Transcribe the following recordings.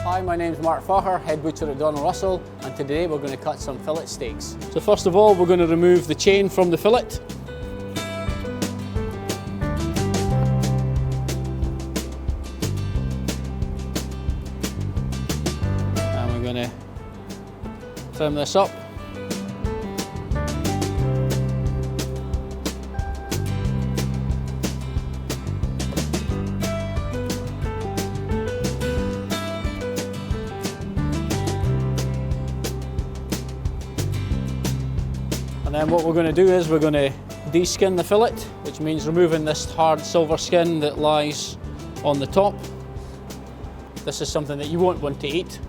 Hi, my name's Mark Facher, head butcher at Donald Russell, and today we're going to cut some fillet steaks. So first of all, we're going to remove the chain from the fillet. And we're going to trim this up. And then what we're going to do is we're going to de-skin the fillet, which means removing this hard silver skin that lies on the top. This is something that you won't want to eat,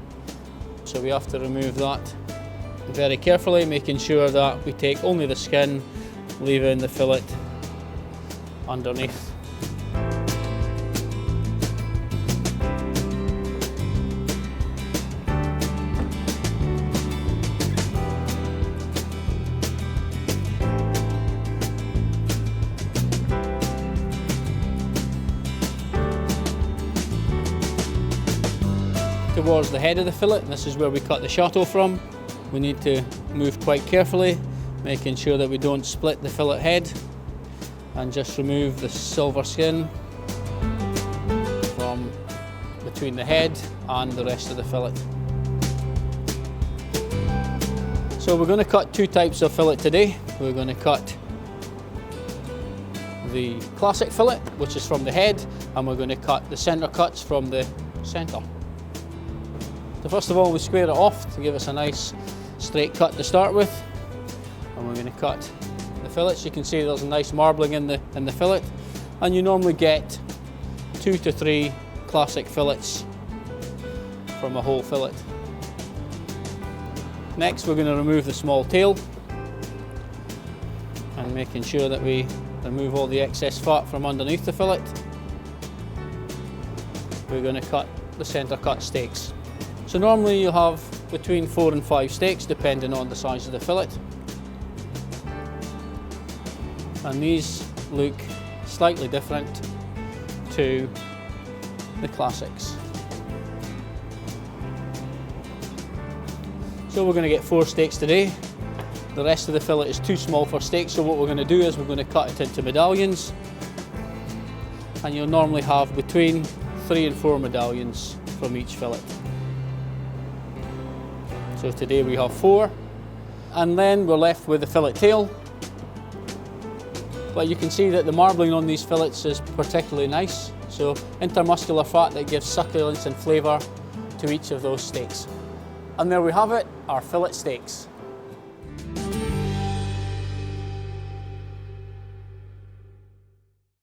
so we have to remove that very carefully, making sure that we take only the skin, leaving the fillet underneath. Towards the head of the fillet, and this is where we cut the chateau from. We need to move quite carefully, making sure that we don't split the fillet head, and just remove the silver skin from between the head and the rest of the fillet. So we're going to cut two types of fillet today. We're going to cut the classic fillet, which is from the head, and we're going to cut the centre cuts from the centre. So first of all, we square it off to give us a nice straight cut to start with, and we're going to cut the fillets. You can see there's a nice marbling in the fillet, and you normally get 2 to 3 classic fillets from a whole fillet. Next, we're going to remove the small tail, and making sure that we remove all the excess fat from underneath the fillet. We're going to cut the centre cut steaks. So normally you'll have between 4 and 5 steaks depending on the size of the fillet. And these look slightly different to the classics. So we're going to get 4 steaks today. The rest of the fillet is too small for steaks, so what we're going to do is we're going to cut it into medallions. And you'll normally have between 3 and 4 medallions from each fillet. So today we have 4, and then we're left with the fillet tail. But you can see that the marbling on these fillets is particularly nice, so intermuscular fat that gives succulence and flavour to each of those steaks. And there we have it, our fillet steaks.